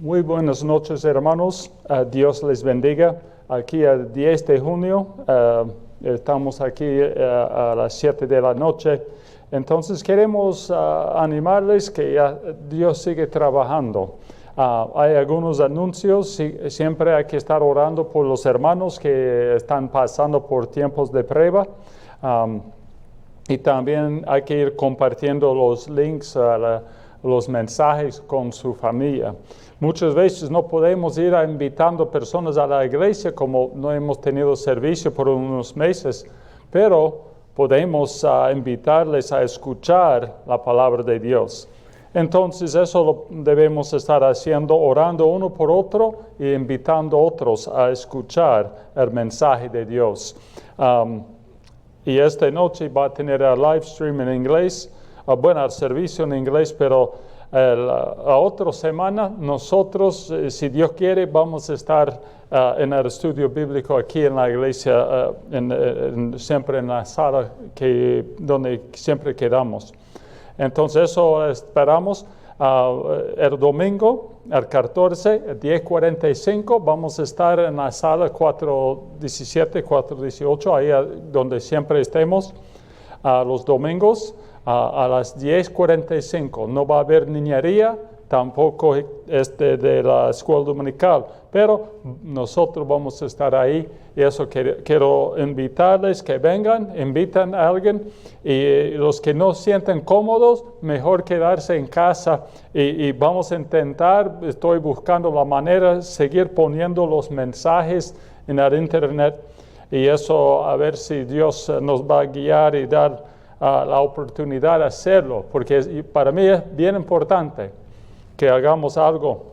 Muy buenas noches, hermanos. Dios les bendiga. Aquí el 10 de junio, estamos aquí a las 7 de la noche. Entonces queremos animarles que Dios sigue trabajando. Hay algunos anuncios, siempre hay que estar orando por los hermanos que están pasando por tiempos de prueba. Y también hay que ir compartiendo los links los mensajes con su familia. Muchas veces no podemos ir invitando personas a la iglesia como no hemos tenido servicio por unos meses, pero podemos invitarles a escuchar la palabra de Dios. Entonces eso lo debemos estar haciendo, orando uno por otro y invitando a otros a escuchar el mensaje de Dios. Y esta noche va a tener el live stream en inglés, el servicio en inglés, pero la otra semana nosotros, si Dios quiere, vamos a estar en el estudio bíblico aquí en la iglesia, siempre en la sala donde siempre quedamos. Entonces eso esperamos. El domingo, el 14, 10:45, vamos a estar en la sala 417, 418, ahí donde siempre estemos los domingos. A las 10:45 no va a haber niñería, tampoco de la escuela dominical, pero nosotros vamos a estar ahí y eso quiero invitarles que vengan, invitan a alguien y los que no sienten cómodos, mejor quedarse en casa y vamos a intentar, estoy buscando la manera de seguir poniendo los mensajes en el internet y eso a ver si Dios nos va a guiar y dar la oportunidad de hacerlo, porque para mí es bien importante que hagamos algo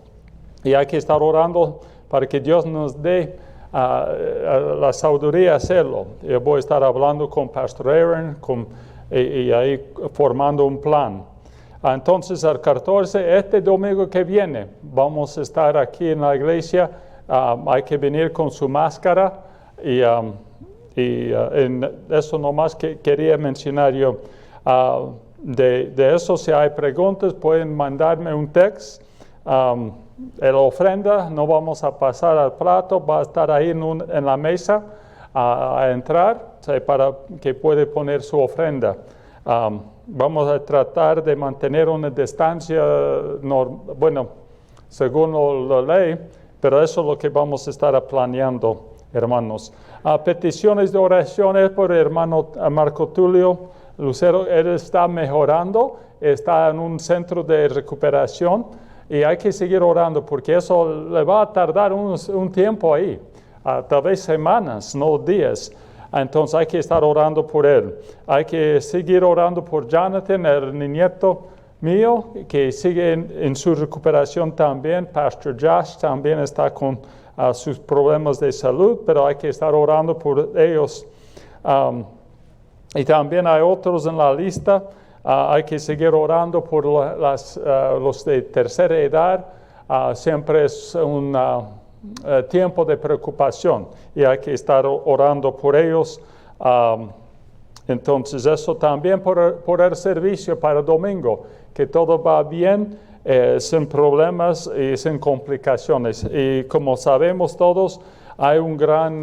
y hay que estar orando para que Dios nos dé la sabiduría de hacerlo. Yo voy a estar hablando con Pastor Aaron y ahí formando un plan. Entonces el 14, este domingo que viene, vamos a estar aquí en la iglesia, hay que venir con su máscara y en eso nomás que quería mencionar yo. De eso, si hay preguntas, pueden mandarme un text. La ofrenda no vamos a pasar al plato, va a estar ahí en la mesa a entrar, para que puede poner su ofrenda. Vamos a tratar de mantener una distancia, según la ley, pero eso es lo que vamos a estar planeando, hermanos. Peticiones de oraciones por el hermano Marco Tulio Lucero. Él está mejorando, está en un centro de recuperación y hay que seguir orando porque eso le va a tardar un tiempo ahí, tal vez semanas, no días. Entonces hay que estar orando por él. Hay que seguir orando por Jonathan, el nieto mío, que sigue en su recuperación también. Pastor Josh también está con sus problemas de salud, pero hay que estar orando por ellos. Y también hay otros en la lista. Hay que seguir orando por los de tercera edad. Siempre es un tiempo de preocupación y hay que estar orando por ellos. Entonces eso también por el servicio para el domingo, que todo va bien, sin problemas y sin complicaciones. Y como sabemos todos, hay un gran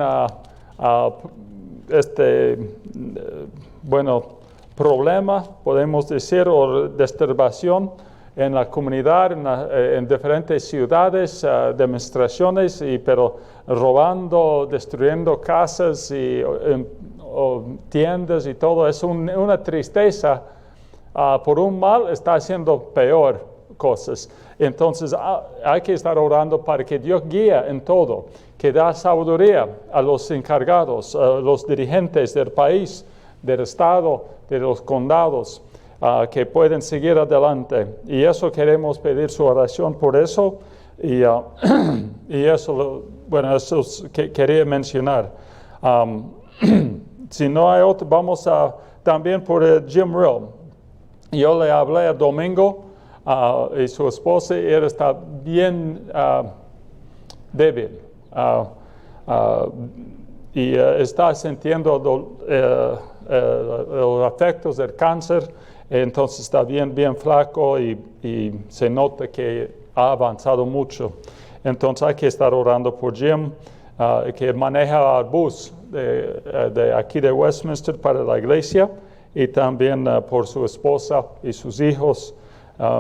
problema, podemos decir, o disturbación en la comunidad, en diferentes ciudades, demostraciones, pero robando, destruyendo casas o tiendas y todo. Es una tristeza. Por un mal está haciendo peor cosas. Entonces hay que estar orando para que Dios guíe en todo, que da sabiduría a los encargados, a los dirigentes del país, del estado, de los condados, que pueden seguir adelante. Y eso queremos pedir su oración por eso. Y eso, eso es que quería mencionar. Si no hay otro, vamos también por Jim Rill. Yo le hablé el domingo y su esposa, él está bien débil y está sintiendo los efectos del cáncer, entonces está bien flaco y se nota que ha avanzado mucho. Entonces hay que estar orando por Jim, que maneja el bus de aquí de Westminster para la iglesia, y también por su esposa y sus hijos,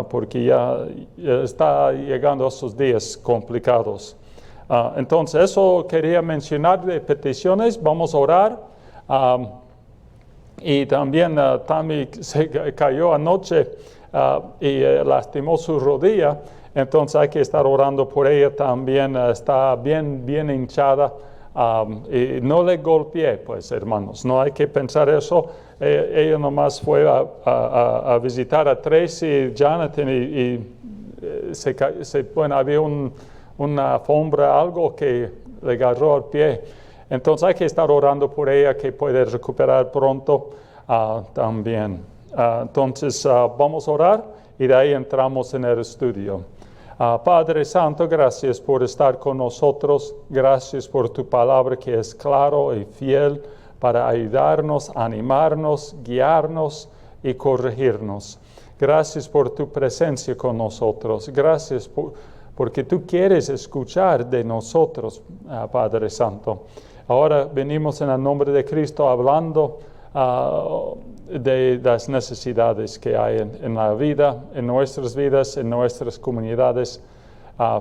porque ya está llegando a esos días complicados. Entonces eso quería mencionar de peticiones. Vamos a orar. Y también Tammy se cayó anoche y lastimó su rodilla. Entonces hay que estar orando por ella también. Está bien hinchada. Y no le golpeé, pues, hermanos. No hay que pensar eso. Ella nomás fue a visitar a Tracy y Jonathan bueno, había una alfombra, algo que le agarró al pie. Entonces hay que estar orando por ella, que puede recuperar pronto también. Entonces vamos a orar y de ahí entramos en el estudio. Padre Santo, gracias por estar con nosotros. Gracias por tu palabra que es claro y fiel para ayudarnos, animarnos, guiarnos y corregirnos. Gracias por tu presencia con nosotros. Gracias porque tú quieres escuchar de nosotros, Padre Santo. Ahora venimos en el nombre de Cristo hablando de las necesidades que hay en la vida, en nuestras vidas, en nuestras comunidades.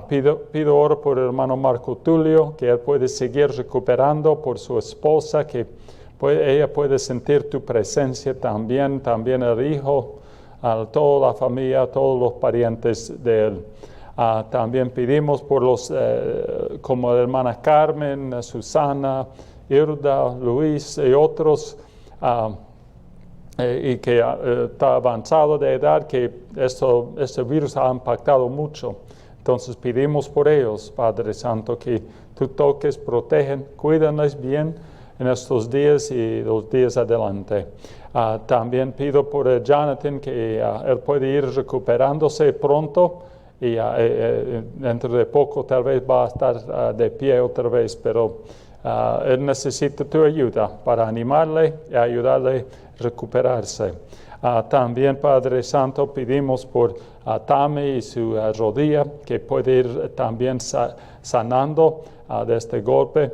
Pido oro por el hermano Marco Tulio, que él puede seguir recuperando, por su esposa, que ella puede sentir tu presencia también el hijo, toda la familia, todos los parientes de él. También pedimos por los, como la hermana Carmen, Susana, Irda, Luis y otros, y que está avanzado de edad, que este virus ha impactado mucho. Entonces pedimos por ellos, Padre Santo, que tú toques, protegen, cuídanos bien en estos días y los días adelante. También pido por Jonathan, que él puede ir recuperándose pronto, y dentro de poco tal vez va a estar de pie otra vez, pero él necesita tu ayuda para animarle y ayudarle a recuperarse. También, Padre Santo, pedimos por Tammy y su rodilla, que puede ir también sanando de este golpe,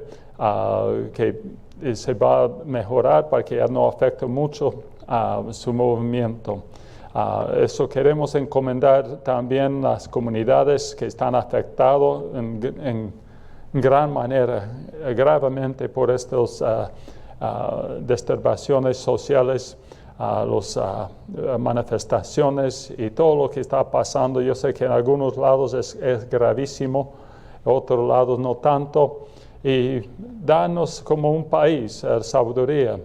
que se va a mejorar para que ya no afecte mucho su movimiento. Eso queremos encomendar también las comunidades que están afectadas en gran manera, gravemente por estas disturbaciones sociales, las manifestaciones y todo lo que está pasando. Yo sé que en algunos lados es gravísimo, en otros lados no tanto. Y danos como un país la sabiduría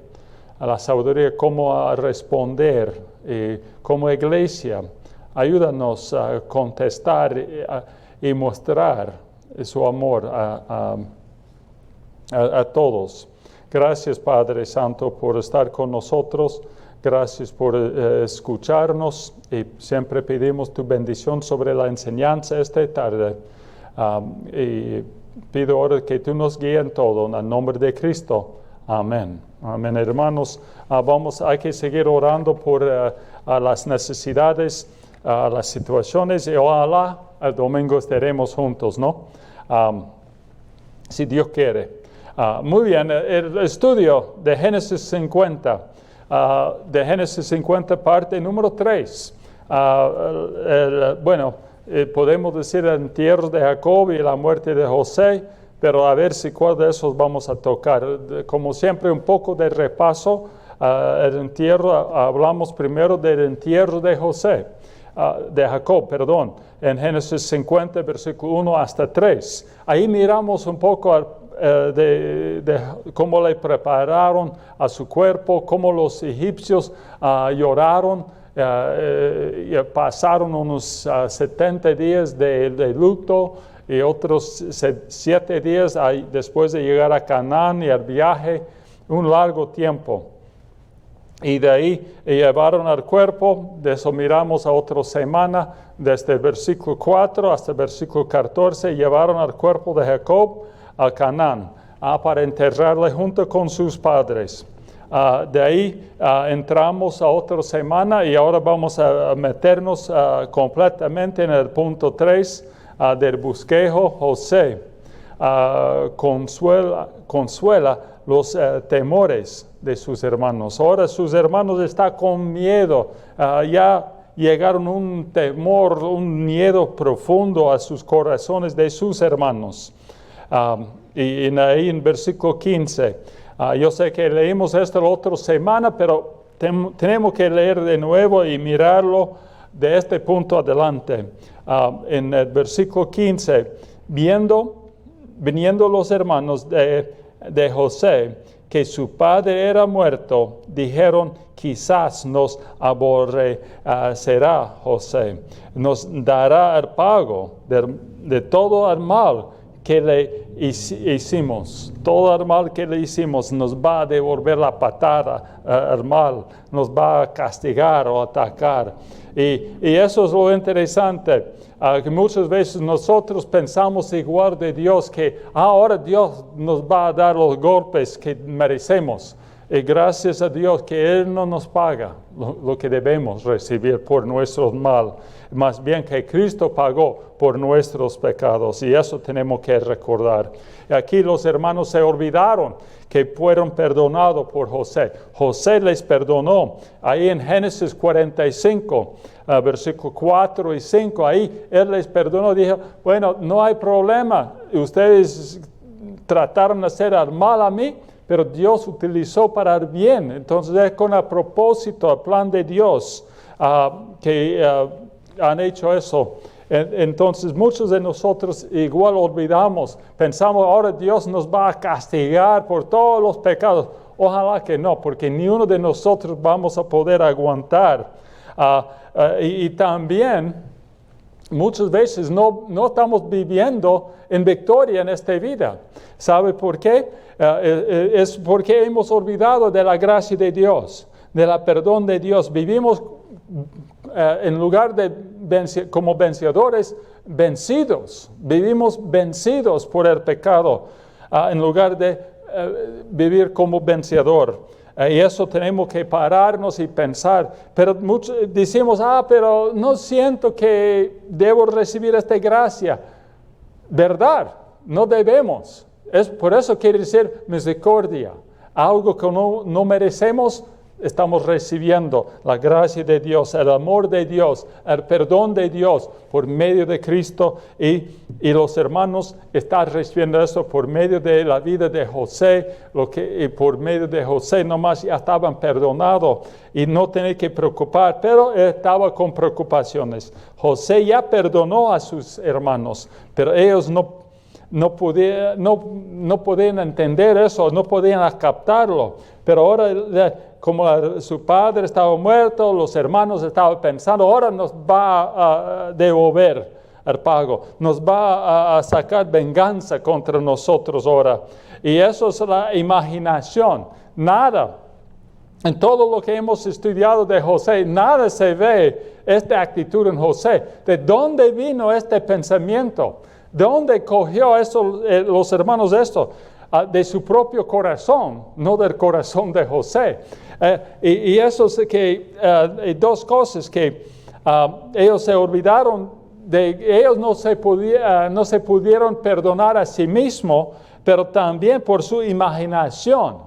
cómo responder. Y como iglesia, ayúdanos a contestar y mostrar su amor a todos. Gracias, Padre Santo, por estar con nosotros. Gracias por escucharnos, y siempre pedimos tu bendición sobre la enseñanza esta tarde. Y pido ahora que tú nos guíes en todo, en el nombre de Cristo. Amén. Amén, hermanos. Hay que seguir orando por las necesidades, las situaciones, y ojalá el domingo estaremos juntos, ¿no? Si Dios quiere. Muy bien, el estudio de Génesis 50, parte número 3. Podemos decir el entierro de Jacob y la muerte de José, pero a ver si cuál de esos vamos a tocar. Como siempre, un poco de repaso. El entierro, hablamos primero del entierro de Jacob, en Génesis 50, versículo 1 hasta 3. Ahí miramos un poco de cómo le prepararon a su cuerpo, cómo los egipcios lloraron, y pasaron unos 70 días de luto, y otros 7 días después de llegar a Canaán y el viaje, un largo tiempo. Y de ahí llevaron al cuerpo, de eso miramos a otra semana, desde el versículo 4 hasta el versículo 14, llevaron al cuerpo de Jacob a Canaán, para enterrarle junto con sus padres. De ahí entramos a otra semana y ahora vamos a meternos completamente en el punto 3 del bosquejo. José consuela los temores de sus hermanos. Ahora sus hermanos están con miedo, ya llegaron un temor, un miedo profundo a sus corazones de sus hermanos. Y ahí en versículo 15, yo sé que leímos esto la otra semana, pero tenemos que leer de nuevo y mirarlo de este punto adelante. En el versículo 15, viniendo los hermanos de José, que su padre era muerto, dijeron: quizás nos aborrecerá José, nos dará el pago de todo el mal que le hicimos. Todo el mal que le hicimos nos va a devolver la patada, el mal, nos va a castigar o atacar. Y eso es lo interesante, que muchas veces nosotros pensamos igual de Dios, que ahora Dios nos va a dar los golpes que merecemos. Y gracias a Dios que Él no nos paga lo que debemos recibir por nuestros mal. Más bien que Cristo pagó por nuestros pecados, y eso tenemos que recordar. Aquí los hermanos se olvidaron que fueron perdonados por José. José les perdonó. Ahí en Génesis 45, versículo 4 y 5, ahí Él les perdonó. Dijo: bueno, no hay problema. Ustedes trataron de hacer el mal a mí, pero Dios utilizó para el bien. Entonces es con el propósito, el plan de Dios que han hecho eso. Entonces muchos de nosotros igual olvidamos, pensamos ahora Dios nos va a castigar por todos los pecados. Ojalá que no, porque ni uno de nosotros vamos a poder aguantar. Y también muchas veces no estamos viviendo en victoria en esta vida. ¿Sabe por qué? Es porque hemos olvidado de la gracia de Dios, de la perdón de Dios. Vivimos en lugar de como vencedores, vencidos. Vivimos vencidos por el pecado, en lugar de vivir como vencedor. Y eso tenemos que pararnos y pensar. Pero muchos decimos: pero no siento que debo recibir esta gracia. ¿Verdad? No debemos. Por eso quiere decir misericordia. Algo que no merecemos, estamos recibiendo la gracia de Dios, el amor de Dios, el perdón de Dios por medio de Cristo, y los hermanos están recibiendo eso por medio de la vida de José, y por medio de José nomás ya estaban perdonados y no tenían que preocupar, pero estaba con preocupaciones. José ya perdonó a sus hermanos, pero ellos no podían entender eso, no podían captarlo. Pero ahora, como su padre estaba muerto, los hermanos estaban pensando: ahora nos va a devolver el pago, nos va a sacar venganza contra nosotros ahora. Y eso es la imaginación. Nada, en todo lo que hemos estudiado de José, nada se ve esta actitud en José. ¿De dónde vino este pensamiento? ¿De dónde cogió eso, los hermanos esto? De su propio corazón, no del corazón de José. Y eso es que dos cosas que ellos se olvidaron de. Ellos no se pudieron perdonar a sí mismos, pero también por su imaginación.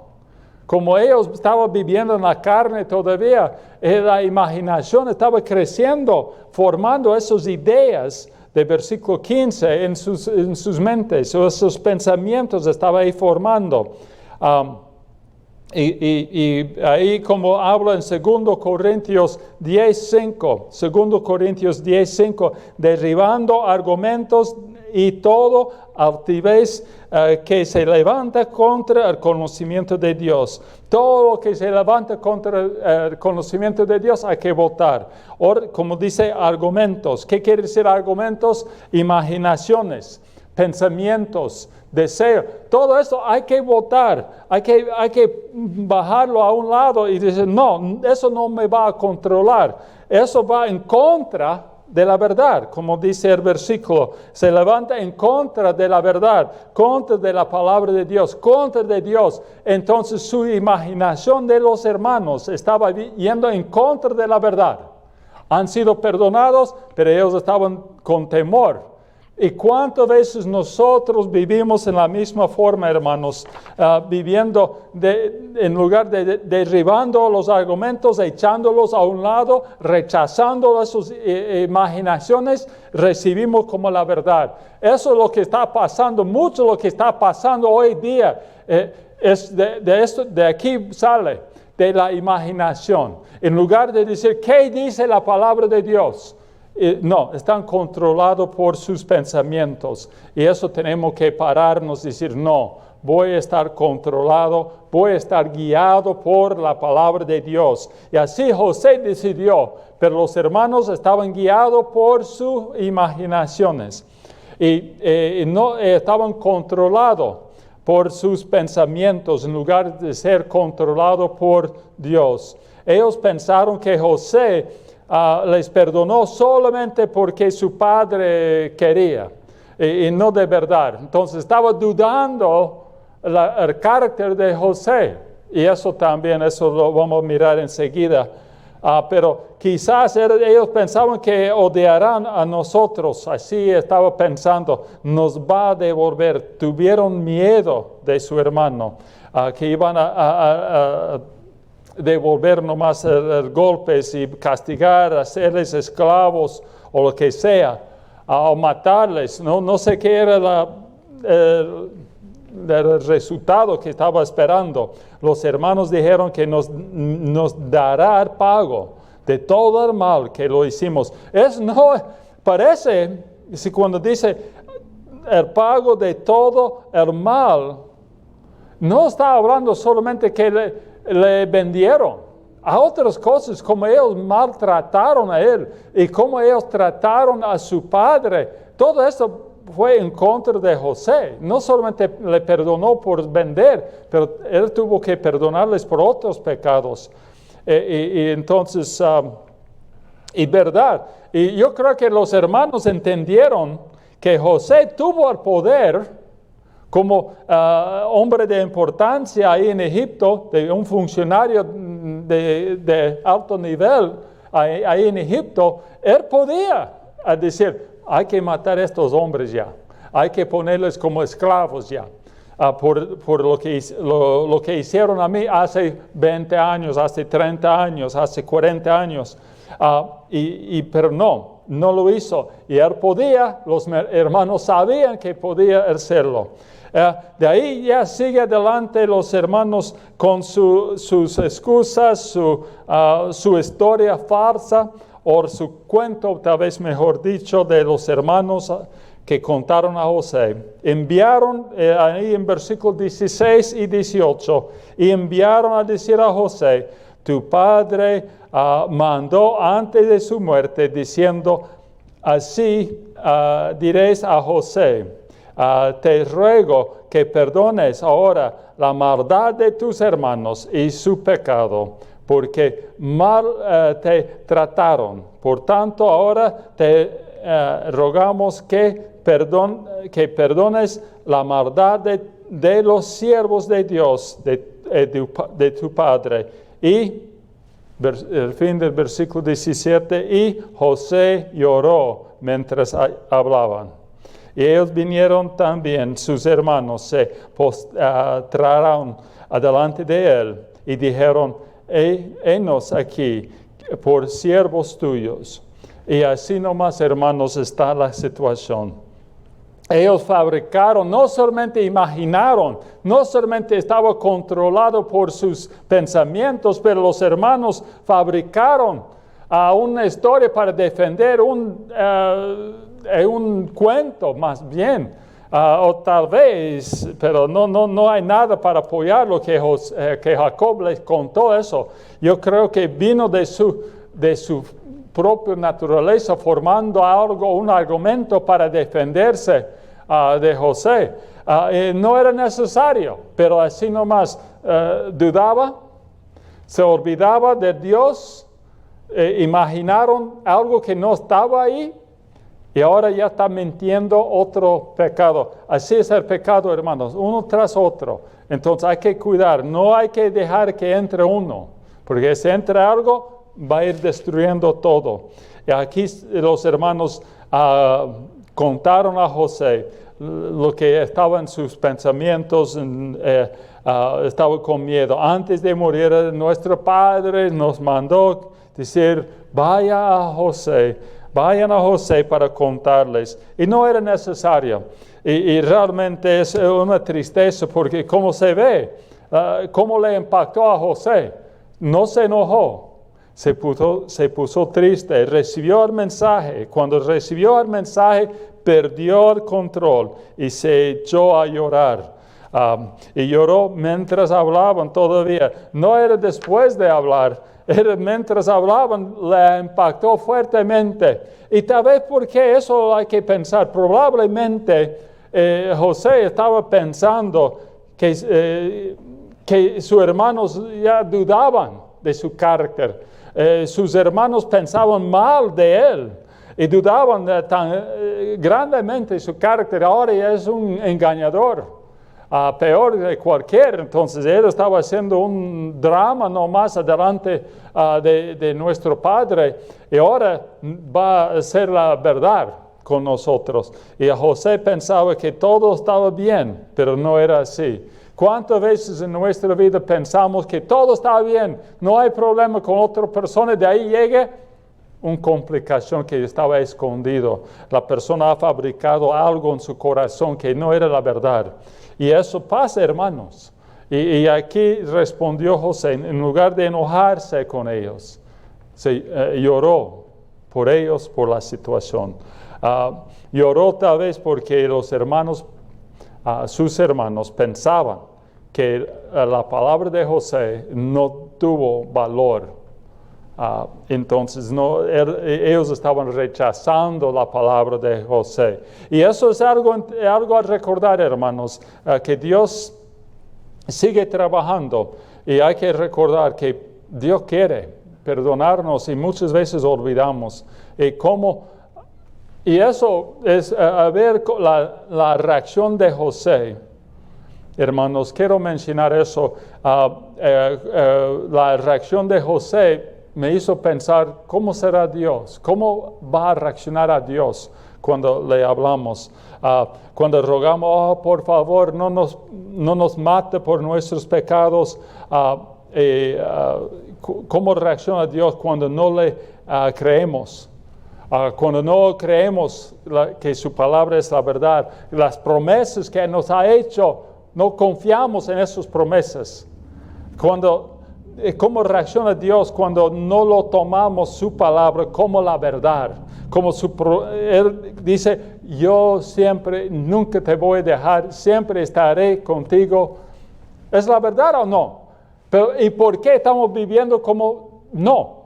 Como ellos estaban viviendo en la carne todavía, la imaginación estaba creciendo, formando esas ideas de versículo 15 en sus mentes, o esos pensamientos estaban ahí formando. Y ahí, como habla en 2 Corintios 10:5, derribando argumentos y todo altivez que se levanta contra el conocimiento de Dios. Todo lo que se levanta contra el conocimiento de Dios hay que votar. Como dice, argumentos. ¿Qué quiere decir argumentos? Imaginaciones, pensamientos, deseos. Todo esto hay que votar. Hay que bajarlo a un lado y decir: no, eso no me va a controlar. Eso va en contra de la verdad, como dice el versículo. Se levanta en contra de la verdad, contra de la palabra de Dios, contra de Dios. Entonces su imaginación de los hermanos estaba yendo en contra de la verdad. Han sido perdonados, pero ellos estaban con temor. ¿Y cuántas veces nosotros vivimos en la misma forma, hermanos? Viviendo en lugar de derribando los argumentos, echándolos a un lado, rechazando sus imaginaciones, recibimos como la verdad. Eso es lo que está pasando, mucho lo que está pasando hoy día. De aquí sale, de la imaginación. En lugar de decir, ¿qué dice la palabra de Dios? No, están controlados por sus pensamientos. Y eso tenemos que pararnos y decir, no, voy a estar controlado, voy a estar guiado por la palabra de Dios. Y así José decidió, pero los hermanos estaban guiados por sus imaginaciones. Y no estaban controlados por sus pensamientos en lugar de ser controlados por Dios. Ellos pensaron que José les perdonó solamente porque su padre quería y no de verdad. Entonces estaba dudando el carácter de José, y eso también, eso lo vamos a mirar enseguida. Pero quizás ellos pensaban que odiarán a nosotros, así estaba pensando, nos va a devolver. Tuvieron miedo de su hermano, que iban a devolver nomás golpes y castigar, hacerles esclavos o lo que sea, o matarles. No sé qué era el resultado que estaba esperando. Los hermanos dijeron que nos dará el pago de todo el mal que lo hicimos. No parece, si cuando dice el pago de todo el mal, no está hablando solamente que le vendieron a otras cosas, como ellos maltrataron a él y como ellos trataron a su padre. Todo esto fue en contra de José. No solamente le perdonó por vender, pero él tuvo que perdonarles por otros pecados. Y entonces, y verdad, y yo creo que los hermanos entendieron que José tuvo el poder como hombre de importancia ahí en Egipto, de un funcionario de alto nivel ahí en Egipto. Él podía decir, hay que matar a estos hombres ya, hay que ponerles como esclavos ya, por lo que hicieron a mí hace 20 años, hace 30 años, hace 40 años. Pero no lo hizo. Y él podía, los hermanos sabían que podía hacerlo. De ahí ya sigue adelante los hermanos con sus excusas, su historia falsa, o su cuento, tal vez mejor dicho, de los hermanos que contaron a José. Enviaron, ahí en versículos 16 y 18, y enviaron a decir a José, tu padre mandó antes de su muerte, diciendo, así diréis a José, te ruego que perdones ahora la maldad de tus hermanos y su pecado, porque mal te trataron. Por tanto, ahora te rogamos que perdones la maldad de los siervos de Dios, de tu Padre. Y el fin del versículo 17, y José lloró mientras hablaban. Y ellos vinieron también, sus hermanos se postraron delante de él y dijeron, henos aquí por siervos tuyos. Y así nomás, hermanos, está la situación. Ellos fabricaron, no solamente imaginaron, no solamente estaba controlado por sus pensamientos, pero los hermanos fabricaron una historia para defender un cuento más bien, o tal vez, pero no hay nada para apoyar lo que Jacob les contó eso. Yo creo que vino de su propia naturaleza, formando un argumento para defenderse de José. No era necesario, pero así nomás dudaba, se olvidaba de Dios, imaginaron algo que no estaba ahí y ahora ya está mintiendo otro pecado. Así es el pecado, hermanos, uno tras otro. Entonces hay que cuidar, no hay que dejar que entre uno, porque si entra algo va a ir destruyendo todo. Y aquí los hermanos contaron a José lo que estaba en sus pensamientos, estaba con miedo. Antes de morir, nuestro padre nos mandó decir, vayan a José para contarles. Y no era necesario. Y realmente es una tristeza porque como se ve, cómo le impactó a José, no se enojó. Se puso triste, recibió el mensaje. Cuando recibió el mensaje, perdió el control y se echó a llorar. Y lloró mientras hablaban todavía. No era después de hablar, era mientras hablaban, le impactó fuertemente. Y tal vez porque eso hay que pensar. Probablemente José estaba pensando que sus hermanos ya dudaban de su carácter. Sus hermanos pensaban mal de él y dudaban tan grandemente de su carácter. Ahora ya es un engañador, peor de cualquier. Entonces él estaba haciendo un drama no más adelante de nuestro Padre y ahora va a ser la verdad con nosotros. Y José pensaba que todo estaba bien, pero no era así. ¿Cuántas veces en nuestra vida pensamos que todo está bien, no hay problema con otra persona, de ahí llega una complicación que estaba escondido? La persona ha fabricado algo en su corazón que no era la verdad. Y eso pasa, hermanos. Y aquí respondió José, en lugar de enojarse con ellos, lloró por ellos, por la situación. Lloró tal vez porque los hermanos, sus hermanos pensaban que la palabra de José no tuvo valor. Entonces ellos estaban rechazando la palabra de José. Y eso es algo a recordar, hermanos, que Dios sigue trabajando. Y hay que recordar que Dios quiere perdonarnos y muchas veces olvidamos. Y eso es a ver la reacción de José. Hermanos, quiero mencionar eso. La reacción de José me hizo pensar, ¿cómo será Dios? ¿Cómo va a reaccionar a Dios cuando le hablamos? Cuando rogamos, oh, por favor, no nos mate por nuestros pecados. ¿Cómo reacciona Dios cuando no le creemos? Cuando no creemos que su palabra es la verdad, las promesas que nos ha hecho, no confiamos en esas promesas. ¿Cómo reacciona Dios cuando no lo tomamos su palabra como la verdad? Él dice, yo siempre, nunca te voy a dejar, siempre estaré contigo. ¿Es la verdad o no? ¿Y por qué estamos viviendo como no?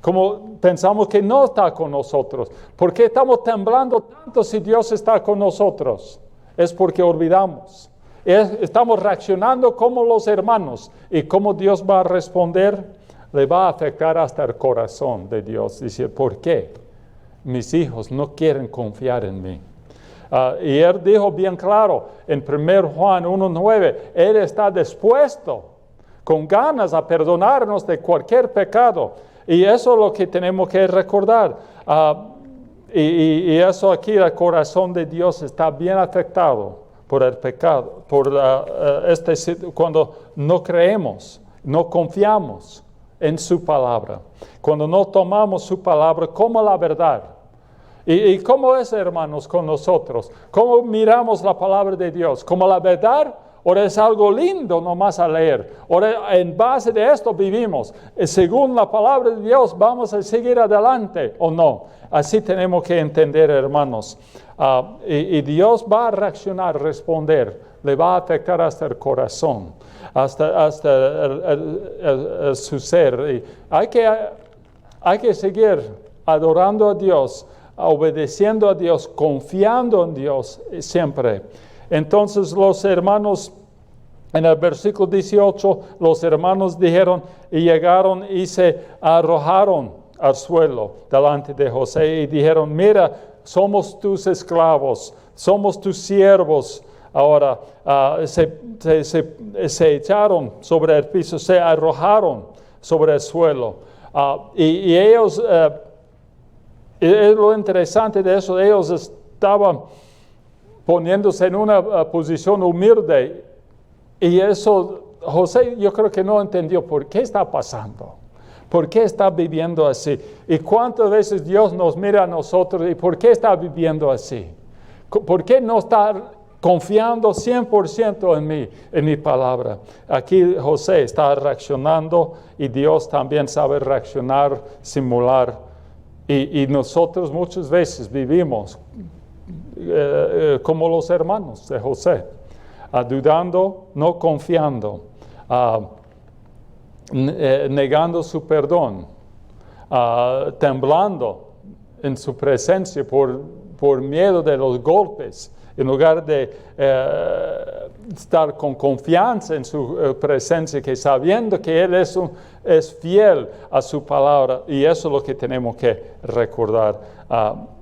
Como pensamos que no está con nosotros. ¿Por qué estamos temblando tanto si Dios está con nosotros? Es porque olvidamos. Estamos reaccionando como los hermanos. ¿Y cómo Dios va a responder? Le va a afectar hasta el corazón de Dios. Dice, ¿por qué? Mis hijos no quieren confiar en mí. Y Él dijo bien claro en 1 Juan 1:9, Él está dispuesto, con ganas, a perdonarnos de cualquier pecado. Y eso es lo que tenemos que recordar. Y eso aquí, el corazón de Dios está bien afectado por el pecado, cuando no creemos, no confiamos en su palabra, cuando no tomamos su palabra como la verdad. ¿Y cómo es, hermanos, con nosotros? ¿Cómo miramos la palabra de Dios? ¿Como la verdad? ¿O es algo lindo nomás a leer? ¿O en base de esto vivimos? Según la palabra de Dios, ¿vamos a seguir adelante o no? Así tenemos que entender, hermanos. Y Dios va a reaccionar, responder. Le va a afectar hasta el corazón, hasta su ser. Y hay que seguir adorando a Dios, obedeciendo a Dios, confiando en Dios siempre. Entonces los hermanos, en el versículo 18, los hermanos dijeron y llegaron y se arrojaron al suelo delante de José y dijeron, mira, somos tus esclavos, somos tus siervos. Ahora se echaron sobre el piso, se arrojaron sobre el suelo. Y ellos, es lo interesante de eso, ellos estaban poniéndose en una posición humilde. Y eso, José, yo creo que no entendió por qué está pasando. ¿Por qué está viviendo así? ¿Y cuántas veces Dios nos mira a nosotros y por qué está viviendo así? ¿Por qué no está confiando 100% en mí, en mi palabra? Aquí José está reaccionando y Dios también sabe reaccionar, simular. Y nosotros muchas veces vivimos como los hermanos de José, dudando, no confiando, negando su perdón, temblando en su presencia por miedo de los golpes, en lugar de estar con confianza en su presencia, que sabiendo que Él es fiel a su palabra, y eso es lo que tenemos que recordar.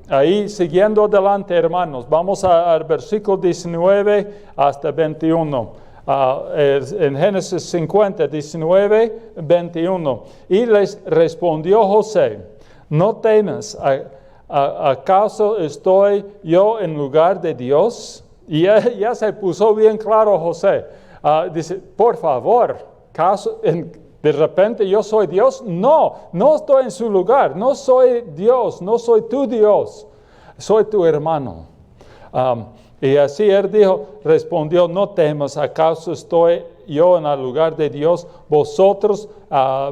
Ahí, siguiendo adelante, hermanos, vamos al versículo 19 hasta 21. En Génesis 50, 19, 21. Y les respondió José, no temas, ¿acaso estoy yo en lugar de Dios? Y ya se puso bien claro José. Dice, por favor, ¿de repente yo soy Dios? No estoy en su lugar, no soy Dios, no soy tu Dios, soy tu hermano. Y así él respondió, no temas, ¿acaso estoy yo en el lugar de Dios? Vosotros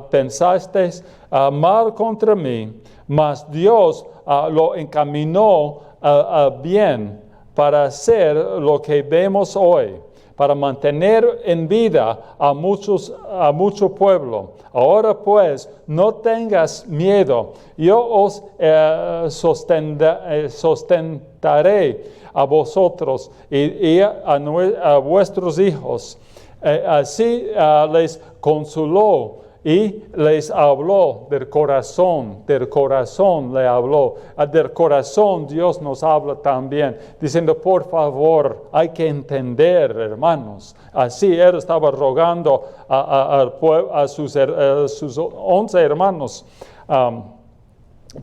pensasteis mal contra mí, mas Dios lo encaminó a bien para hacer lo que vemos hoy, para mantener en vida a mucho pueblo. Ahora pues, no tengas miedo, yo os sustentaré a vosotros y a vuestros hijos. Así les consoló y les habló del corazón le habló. Del corazón Dios nos habla también, diciendo, por favor, hay que entender, hermanos. Así él estaba rogando a sus 11 hermanos.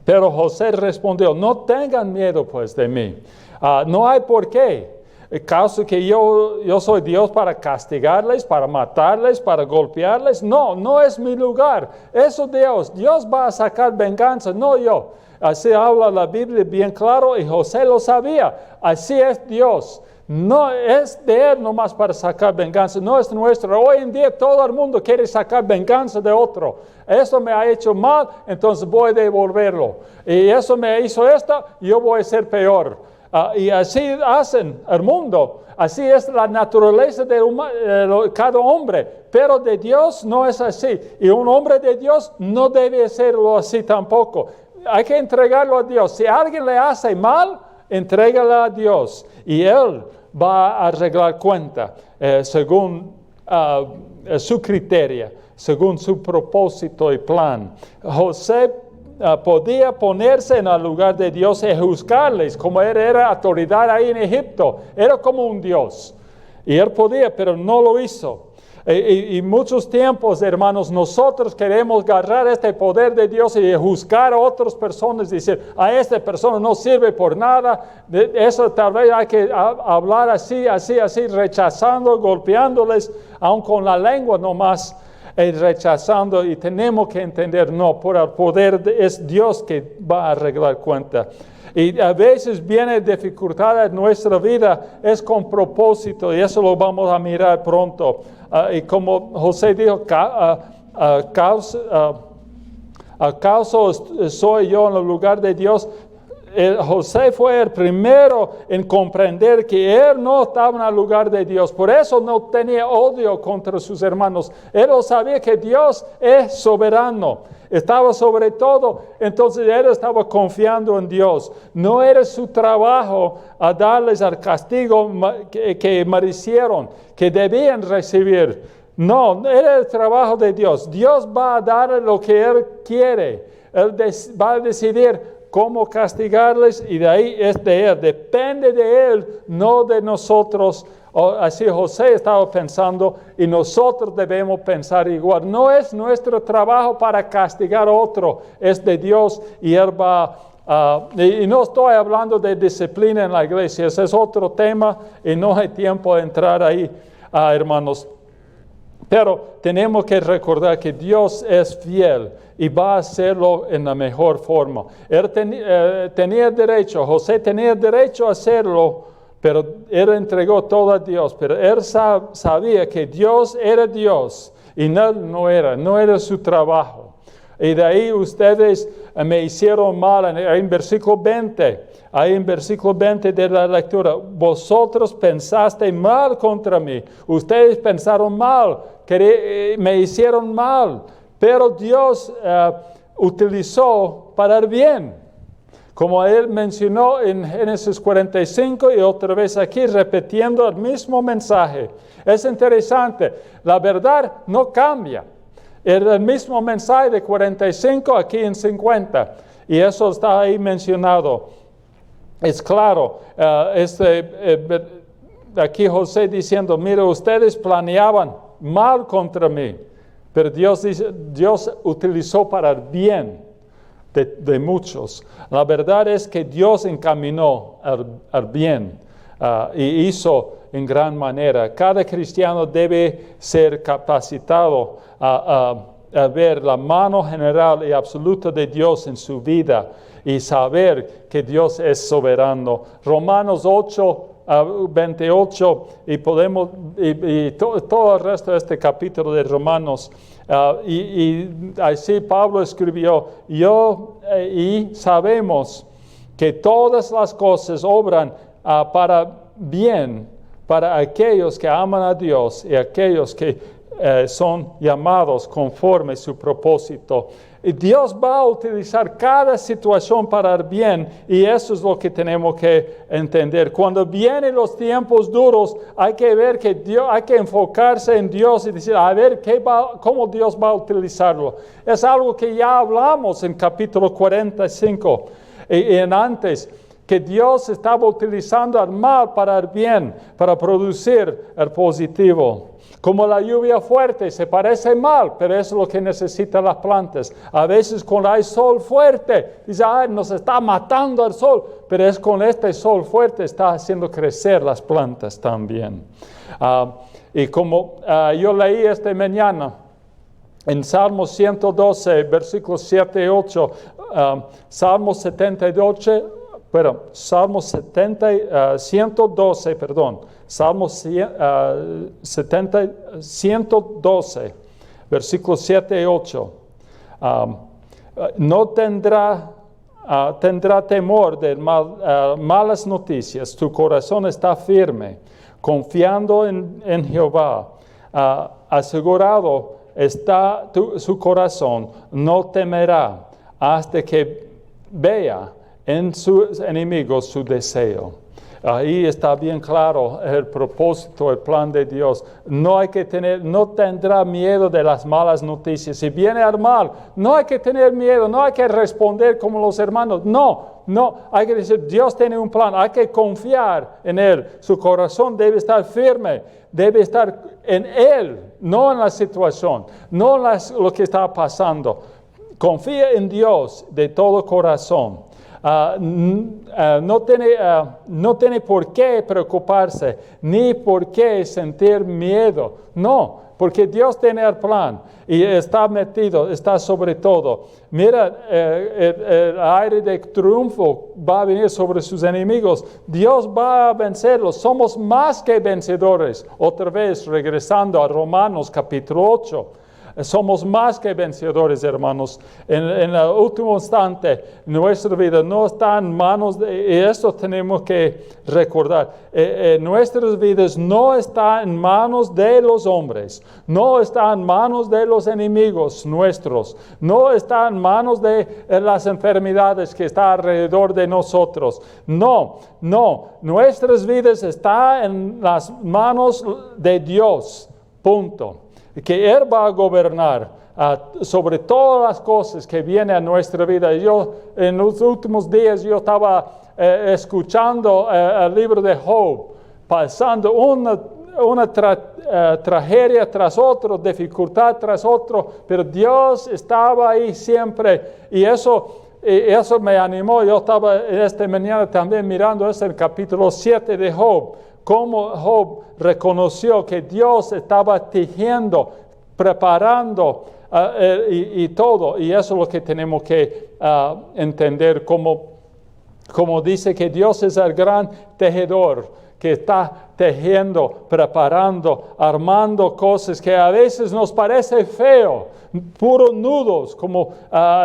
Pero José respondió, no tengan miedo pues de mí. No hay por qué. ¿Caso que yo soy Dios para castigarles, para matarles, para golpearles? No es mi lugar. Eso Dios va a sacar venganza, no yo. Así habla la Biblia bien claro y José lo sabía. Así es Dios. No es de Él nomás para sacar venganza, no es nuestro. Hoy en día todo el mundo quiere sacar venganza de otro. Eso me ha hecho mal, entonces voy a devolverlo. Y eso me hizo esto, yo voy a ser peor. Y así hacen el mundo, así es la naturaleza de cada hombre, pero de Dios no es así, y un hombre de Dios no debe hacerlo así tampoco. Hay que entregarlo a Dios. Si alguien le hace mal, entrégalo a Dios, y Él va a arreglar cuenta según su criterio, según su propósito y plan. José podía ponerse en el lugar de Dios y juzgarles, como él era autoridad ahí en Egipto, era como un Dios. Y él podía, pero no lo hizo. Y muchos tiempos, hermanos, nosotros queremos agarrar este poder de Dios y juzgar a otras personas, decir, a esta persona no sirve por nada. Eso tal vez hay que hablar así, rechazando, golpeándoles, aun con la lengua nomás. Rechazando, y tenemos que entender, no, por el poder es Dios que va a arreglar cuenta. Y a veces viene dificultad en nuestra vida, es con propósito, y eso lo vamos a mirar pronto. Y como José dijo, ¿acaso soy yo en el lugar de Dios? José fue el primero en comprender que él no estaba en el lugar de Dios. Por eso no tenía odio contra sus hermanos. Él sabía que Dios es soberano. Estaba sobre todo. Entonces él estaba confiando en Dios. No era su trabajo a darles el castigo que merecieron, que debían recibir. No, era el trabajo de Dios. Dios va a dar lo que Él quiere. Él va a decidir cómo castigarles y de ahí es de Él. Depende de Él, no de nosotros. Así José estaba pensando y nosotros debemos pensar igual. No es nuestro trabajo para castigar a otro, es de Dios y Él va y no estoy hablando de disciplina en la iglesia, ese es otro tema y no hay tiempo de entrar ahí, hermanos. Pero tenemos que recordar que Dios es fiel y va a hacerlo en la mejor forma. Él tenía derecho, José tenía derecho a hacerlo, pero él entregó todo a Dios. Pero él sabía que Dios era Dios y no era su trabajo. Y de ahí ustedes me hicieron mal en versículo 20. Ahí en versículo 20 de la lectura. Vosotros pensaste mal contra mí. Ustedes pensaron mal, me hicieron mal. Pero Dios utilizó para el bien. Como él mencionó en Génesis 45 y otra vez aquí repitiendo el mismo mensaje. Es interesante. La verdad no cambia. El mismo mensaje de 45 aquí en 50. Y eso está ahí mencionado. Es claro. Aquí José diciendo, mira, ustedes planeaban mal contra mí. Pero Dios utilizó para el bien de muchos. La verdad es que Dios encaminó al bien y hizo en gran manera. Cada cristiano debe ser capacitado a ver la mano general y absoluta de Dios en su vida y saber que Dios es soberano. Romanos 8, 28 y todo el resto de este capítulo de Romanos. Y así Pablo escribió, y sabemos que todas las cosas obran para bien para aquellos que aman a Dios y aquellos que son llamados conforme su propósito. Y Dios va a utilizar cada situación para el bien y eso es lo que tenemos que entender. Cuando vienen los tiempos duros, hay que ver que hay que enfocarse en Dios y decir, a ver cómo Dios va a utilizarlo. Es algo que ya hablamos en capítulo 45 y en antes, que Dios estaba utilizando el mal para el bien, para producir el positivo. Como la lluvia fuerte, se parece mal, pero eso es lo que necesitan las plantas. A veces cuando hay sol fuerte, dice, nos está matando el sol, pero es con este sol fuerte está haciendo crecer las plantas también. Y como yo leí esta mañana, en Salmos 112, versículos 7 y 8, Salmos 112, Salmos 112, versículos 7 y 8. No tendrá temor de malas noticias. Tu corazón está firme, confiando en Jehová. Asegurado está su corazón, no temerá hasta que vea en sus enemigos su deseo. Ahí está bien claro el propósito, el plan de Dios. No tendrá miedo de las malas noticias. Si viene al mal, no hay que tener miedo, no hay que responder como los hermanos. No, hay que decir, Dios tiene un plan, hay que confiar en Él. Su corazón debe estar firme, debe estar en Él, no en la situación, no en lo que está pasando. Confía en Dios de todo corazón. No tiene por qué preocuparse, ni por qué sentir miedo. No, porque Dios tiene el plan y está metido, está sobre todo. Mira, el aire de triunfo va a venir sobre sus enemigos. Dios va a vencerlos. Somos más que vencedores. Otra vez, regresando a Romanos capítulo 8. Somos más que vencedores, hermanos. En el último instante, nuestra vida no está en manos y esto tenemos que recordar. Nuestras vidas no están en manos de los hombres, no están en manos de los enemigos nuestros, no están en manos de las enfermedades que están alrededor de nosotros. No, nuestras vidas están en las manos de Dios. Punto. Que Él va a gobernar sobre todas las cosas que vienen a nuestra vida. Yo en los últimos días yo estaba escuchando el libro de Job, pasando una tragedia tras otra, dificultad tras otra, pero Dios estaba ahí siempre, y eso me animó. Yo estaba esta mañana también mirando el capítulo 7 de Job, cómo Job reconoció que Dios estaba tejiendo, preparando y todo, y eso es lo que tenemos que entender, como dice que Dios es el gran tejedor, que está tejiendo, preparando, armando cosas que a veces nos parece feo, puros nudos, como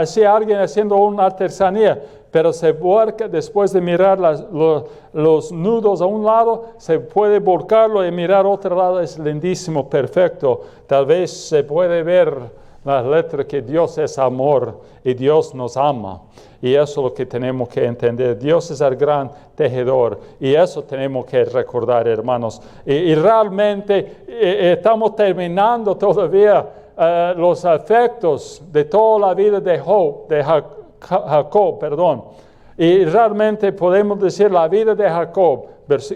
si alguien haciendo una artesanía, pero se vuelca después de mirar los nudos a un lado, se puede volcarlo y mirar otro lado, es lindísimo, perfecto. Tal vez se puede ver las letras que Dios es amor y Dios nos ama. Y eso es lo que tenemos que entender. Dios es el gran tejedor. Y eso tenemos que recordar, hermanos. Y realmente estamos terminando todavía los efectos de toda la vida de Jacob, perdón. Y realmente podemos decir la vida de Jacob,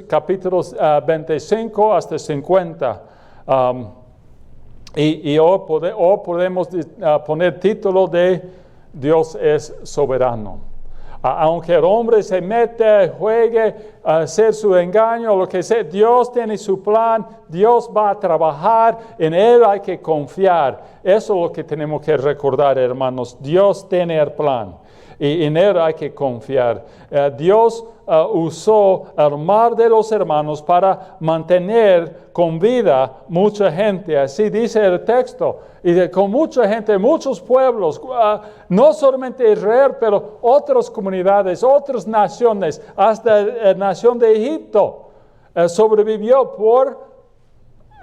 capítulos 25 hasta 50. Y hoy podemos poner título de Dios es soberano. Aunque el hombre se mete, juegue, a hacer su engaño, lo que sea, Dios tiene su plan, Dios va a trabajar, en Él hay que confiar. Eso es lo que tenemos que recordar, hermanos. Dios tiene el plan y en Él hay que confiar. Dios usó el mar de los hermanos para mantener con vida mucha gente. Así dice el texto. Y con mucha gente, muchos pueblos, no solamente Israel, pero otras comunidades, otras naciones, hasta la nación de Egipto sobrevivió por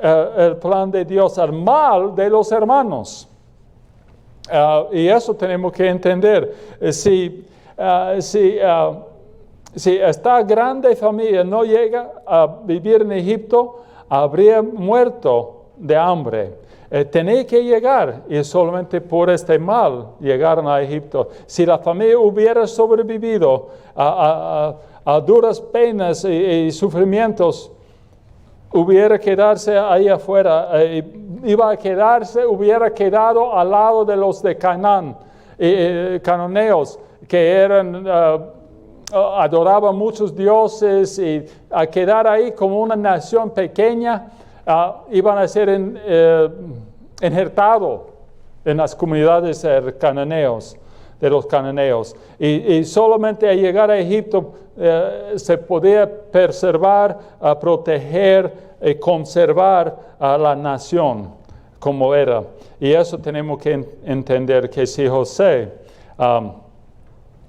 el plan de Dios, el mal de los hermanos. Y eso tenemos que entender. Si esta grande familia no llega a vivir en Egipto, habría muerto de hambre. Tenía que llegar, y solamente por este mal llegaron a Egipto. Si la familia hubiera sobrevivido a duras penas y sufrimientos, hubiera quedarse ahí afuera, hubiera quedado al lado de los de Canaán, cananeos, que adoraban muchos dioses, y a quedar ahí como una nación pequeña, iban a ser injertados en las comunidades de los cananeos. Y solamente al llegar a Egipto se podía preservar, proteger y conservar a la nación como era. Y eso tenemos que entender, que si José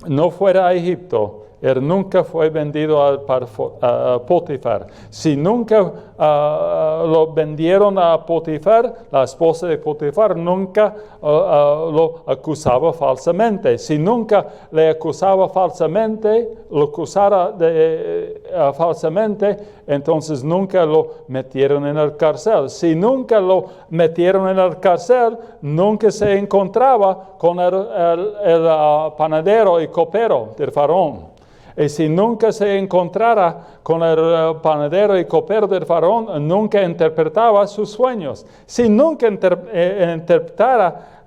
no fuera a Egipto, él nunca fue vendido a Potifar. Si nunca lo vendieron a Potifar, la esposa de Potifar nunca lo acusaba falsamente. Si nunca le acusaba falsamente, falsamente, entonces nunca lo metieron en la cárcel. Si nunca lo metieron en la cárcel, nunca se encontraba con el panadero y copero del faraón. Y si nunca se encontrara con el panadero y copero del faraón, nunca interpretaba sus sueños. Si nunca interpretara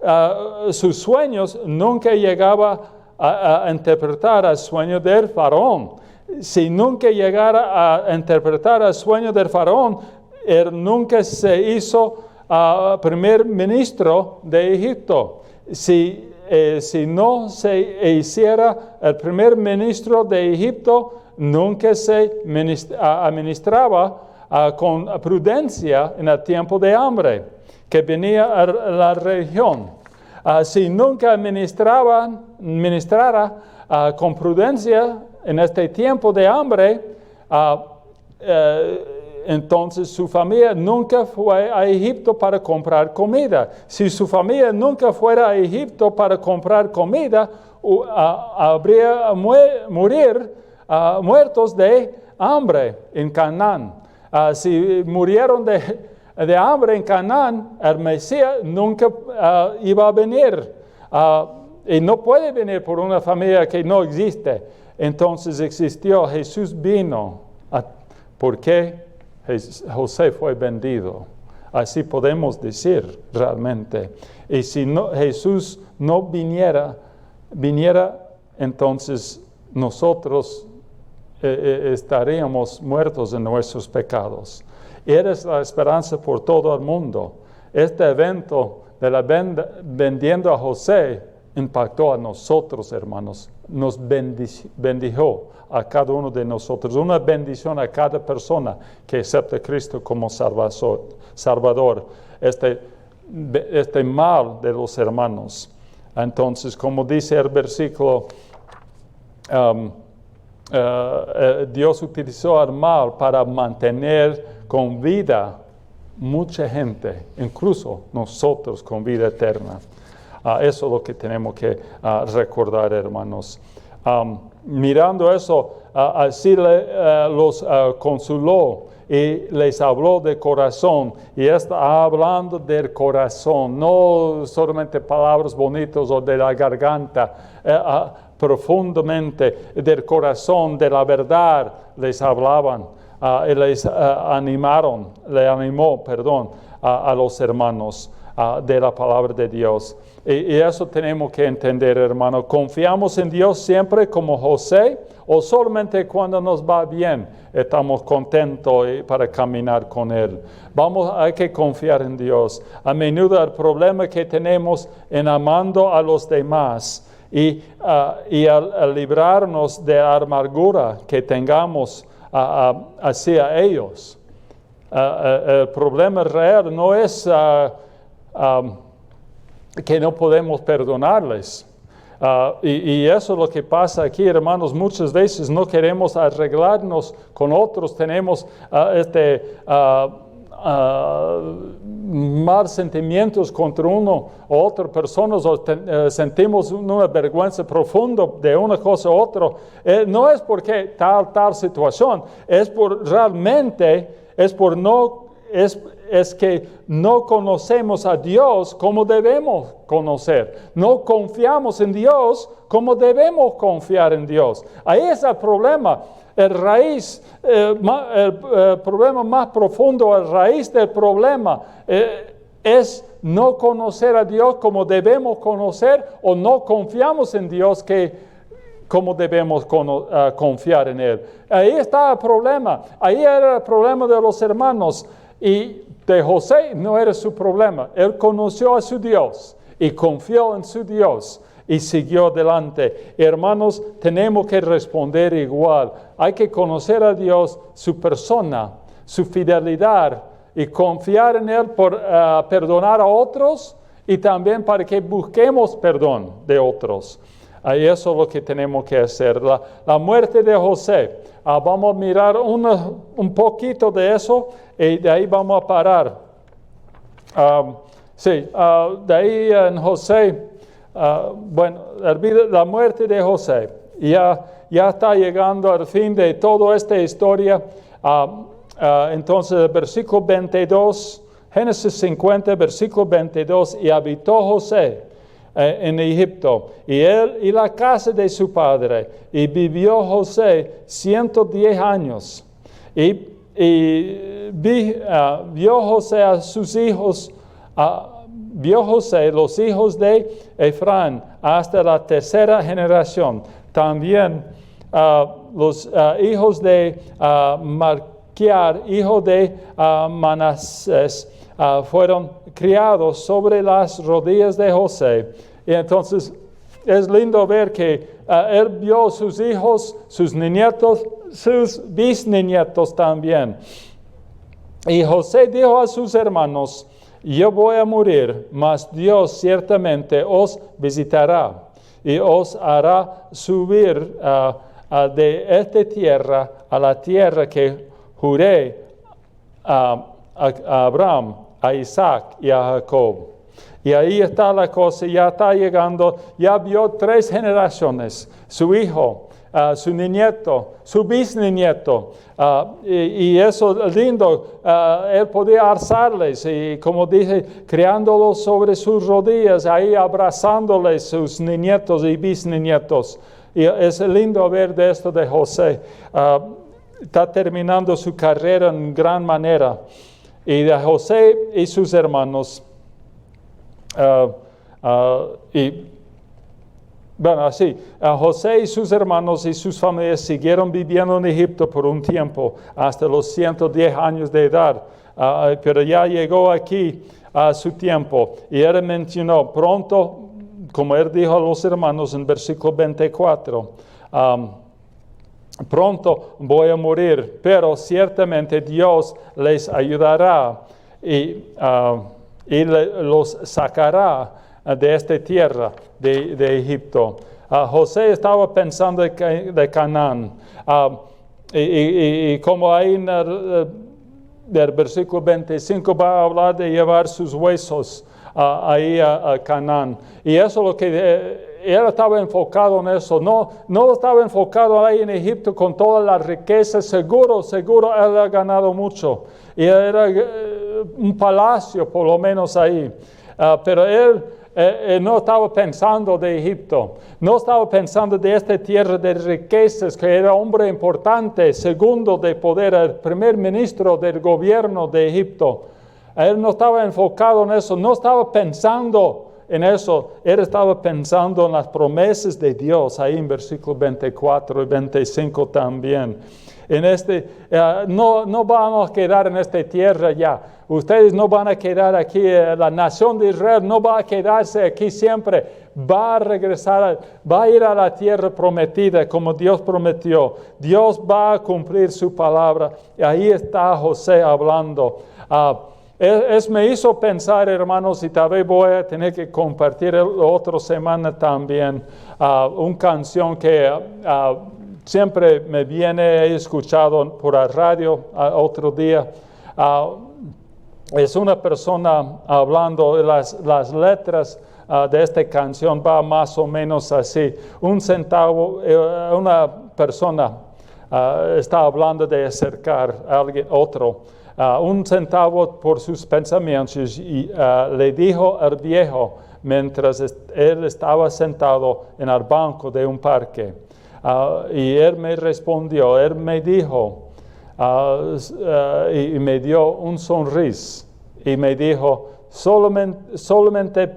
sus sueños, nunca llegaba a interpretar el sueño del faraón. Si nunca llegara a interpretar el sueño del faraón, él nunca se hizo primer ministro de Egipto. Si no se hiciera el primer ministro de Egipto, nunca se administraba con prudencia en el tiempo de hambre que venía a la región. Si nunca administrara con prudencia en este tiempo de hambre, entonces su familia nunca fue a Egipto para comprar comida. Si su familia nunca fuera a Egipto para comprar comida, habría muertos de hambre en Canaán. Si murieron de hambre en Canaán, el Mesías nunca iba a venir. Y no puede venir por una familia que no existe. Entonces existió, Jesús vino. ¿Por qué? José fue vendido. Así podemos decir realmente. Y si no, Jesús no viniera, entonces nosotros estaríamos muertos en nuestros pecados. Eres la esperanza por todo el mundo. Este evento de la vendiendo a José impactó a nosotros, hermanos. Nos bendijo a cada uno de nosotros. Una bendición a cada persona que acepta a Cristo como Salvador. Este mal de los hermanos. Entonces, como dice el versículo, Dios utilizó el mal para mantener con vida mucha gente, incluso nosotros con vida eterna. Eso es lo que tenemos que recordar, hermanos. Mirando eso, así los consoló y les habló de corazón. Y está hablando del corazón, no solamente palabras bonitas o de la garganta. Profundamente del corazón, de la verdad, les hablaban y les le animó a los hermanos de la palabra de Dios. Y eso tenemos que entender, hermano. ¿Confiamos en Dios siempre como José o solamente cuando nos va bien estamos contentos para caminar con Él? Hay que confiar en Dios. A menudo el problema que tenemos en amando a los demás y al librarnos de la amargura que tengamos hacia ellos. El problema real no es que no podemos perdonarles. Y eso es lo que pasa aquí, hermanos. Muchas veces no queremos arreglarnos con otros. Tenemos mal sentimientos contra uno o otra persona, o sentimos una vergüenza profunda de una cosa u otra. No es porque tal situación, es que no conocemos a Dios como debemos conocer. No confiamos en Dios como debemos confiar en Dios. Ahí es el problema. El problema más profundo, el raíz del problema es no conocer a Dios como debemos conocer, o no confiamos en Dios como debemos confiar en Él. Ahí está el problema. Ahí era el problema de los hermanos. Y de José no era su problema. Él conoció a su Dios y confió en su Dios y siguió adelante. Hermanos, tenemos que responder igual. Hay que conocer a Dios, su persona, su fidelidad, y confiar en Él por perdonar a otros, y también para que busquemos perdón de otros. Y eso es lo que tenemos que hacer. La muerte de José. Vamos a mirar un poquito de eso y de ahí vamos a parar. De ahí en José, la muerte de José. Ya está llegando al fin de toda esta historia. Entonces, el versículo 22, Génesis 50, versículo 22, y habitó José en Egipto, y él y la casa de su padre, y vivió José 110 años, y vio José a sus hijos, vio José los hijos de Efraín hasta la tercera generación. También los hijos de Malquiar, hijo de Manasés, fueron criados sobre las rodillas de José. Y entonces es lindo ver que él vio sus hijos, sus nietos, sus bisnietos también. Y José dijo a sus hermanos: yo voy a morir, mas Dios ciertamente os visitará y os hará subir de esta tierra a la tierra que juré a Abraham, a Isaac y a Jacob. Y ahí está la cosa, ya está llegando, ya vio 3 generaciones. Su hijo su nieto, su bisnieto. Y eso es lindo, él podía alzarles y como dije, criándolos sobre sus rodillas, ahí abrazándoles sus nietos y bisnietos. Y es lindo ver de esto de José. Está terminando su carrera en gran manera. Y de José y sus hermanos. José y sus hermanos y sus familias siguieron viviendo en Egipto por un tiempo, hasta los 110 años de edad. Pero ya llegó aquí a su tiempo. Y él mencionó pronto, como él dijo a los hermanos en versículo 24, pronto voy a morir, pero ciertamente Dios les ayudará y los sacará de esta tierra de Egipto. José estaba pensando de Canaán. Y como ahí en el versículo 25 va a hablar de llevar sus huesos ahí a Canaán. Y eso es lo que él estaba enfocado en eso. No estaba enfocado ahí en Egipto con toda la riqueza. Seguro él ha ganado mucho. Y era un palacio por lo menos ahí. Pero él no estaba pensando de Egipto, no estaba pensando de esta tierra de riquezas, que era hombre importante, segundo de poder, el primer ministro del gobierno de Egipto. Él no estaba enfocado en eso, no estaba pensando en eso, él estaba pensando en las promesas de Dios, ahí en versículos 24 y 25 también. No vamos a quedar en esta tierra ya. Ustedes no van a quedar aquí, la nación de Israel no va a quedarse aquí siempre. Va a regresar, va a ir a la tierra prometida como Dios prometió. Dios va a cumplir su palabra. Y ahí está José hablando. Me hizo pensar, hermanos, y tal vez voy a tener que compartir otra semana también, una canción que siempre me viene, he escuchado por la radio otro día. Es una persona hablando de las letras de esta canción, va más o menos así. Un centavo, una persona está hablando de acercar a alguien otro. Un centavo por sus pensamientos y le dijo al viejo mientras él estaba sentado en el banco de un parque. Y él me respondió, él me dijo, y me dio un sonrisa y me dijo, solamente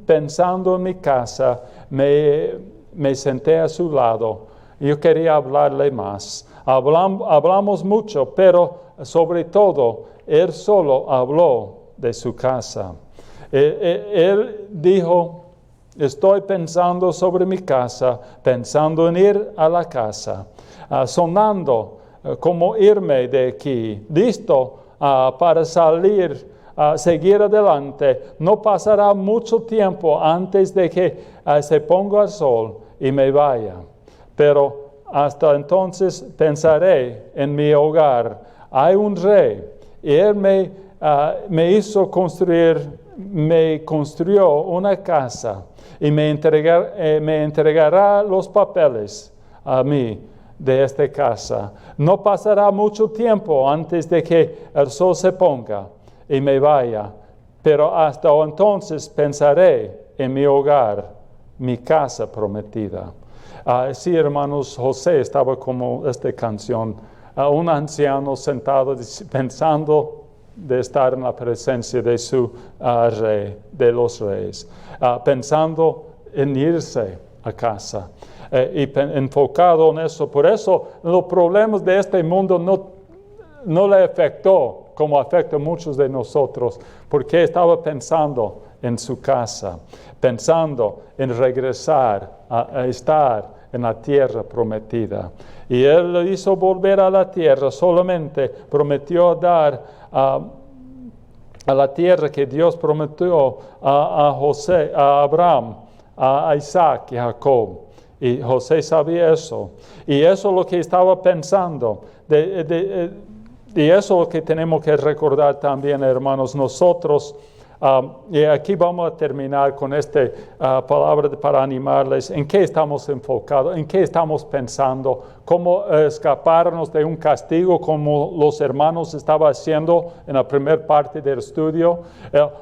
pensando en mi casa, me senté a su lado. Yo quería hablarle más. Hablamos mucho, pero sobre todo, él solo habló de su casa. Él dijo, estoy pensando sobre mi casa, pensando en ir a la casa, sonando como irme de aquí, listo para salir, seguir adelante. No pasará mucho tiempo antes de que se ponga el sol y me vaya. Pero hasta entonces pensaré en mi hogar. Hay un rey y él me construyó una casa y me entregará los papeles a mí de esta casa. No pasará mucho tiempo antes de que el sol se ponga y me vaya, pero hasta entonces pensaré en mi hogar, mi casa prometida. Sí, hermanos, José estaba como esta canción, un anciano sentado pensando de estar en la presencia de su rey, de los reyes, pensando en irse a casa y enfocado en eso. Por eso los problemas de este mundo no le afectó como afecta a muchos de nosotros, porque estaba pensando en su casa, pensando en regresar a estar en la tierra prometida. Y él lo hizo volver a la tierra, solamente prometió dar a la tierra que Dios prometió a José, a Abraham, a Isaac y a Jacob. Y José sabía eso. Y eso es lo que estaba pensando. Y eso es lo que tenemos que recordar también, hermanos. Nosotros Y aquí vamos a terminar con esta palabra para animarles. ¿En qué estamos enfocados? ¿En qué estamos pensando? ¿Cómo escaparnos de un castigo como los hermanos estaban haciendo en la primera parte del estudio?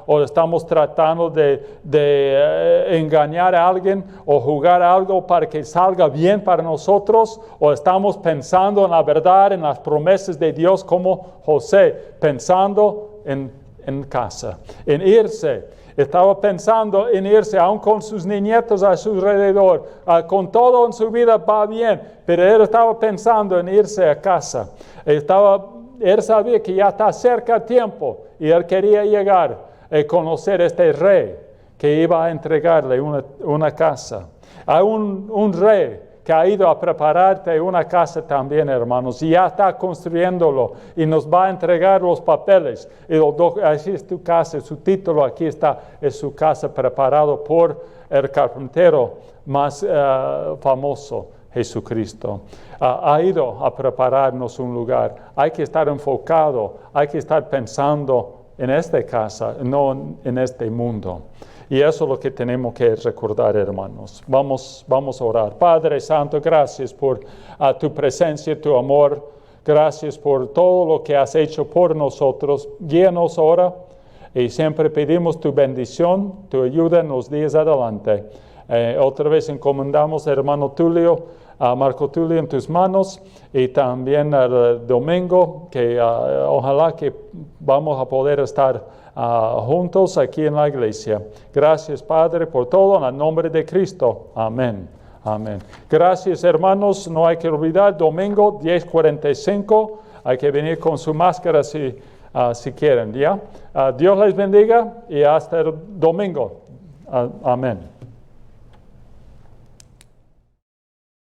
¿O estamos tratando de engañar a alguien o jugar algo para que salga bien para nosotros? ¿O estamos pensando en la verdad, en las promesas de Dios como José, pensando en casa, en irse? Estaba pensando en irse, aún con sus nietos a su alrededor, con todo en su vida va bien, pero él estaba pensando en irse a casa. Él sabía que ya está cerca el tiempo y él quería llegar a conocer a este rey que iba a entregarle una casa. Hay un rey que ha ido a prepararte una casa también, hermanos, y ya está construyéndolo y nos va a entregar los papeles. Y así es tu casa, su título aquí está, es su casa preparado por el carpintero más famoso, Jesucristo. Ha ido a prepararnos un lugar. Hay que estar enfocado, hay que estar pensando en esta casa, no en este mundo. Y eso es lo que tenemos que recordar, hermanos. Vamos a orar. Padre Santo, gracias por tu presencia, tu amor. Gracias por todo lo que has hecho por nosotros. Guíanos ahora y siempre pedimos tu bendición, tu ayuda en los días adelante. Otra vez encomendamos al hermano Tulio, a Marco Tulio en tus manos y también el domingo, que ojalá que vamos a poder estar juntos aquí en la iglesia. Gracias, Padre, por todo, en el nombre de Cristo. Amén. Amén. Gracias, hermanos. No hay que olvidar, domingo 10:45. Hay que venir con su máscara si quieren, ¿ya? Dios les bendiga y hasta el domingo. Amén.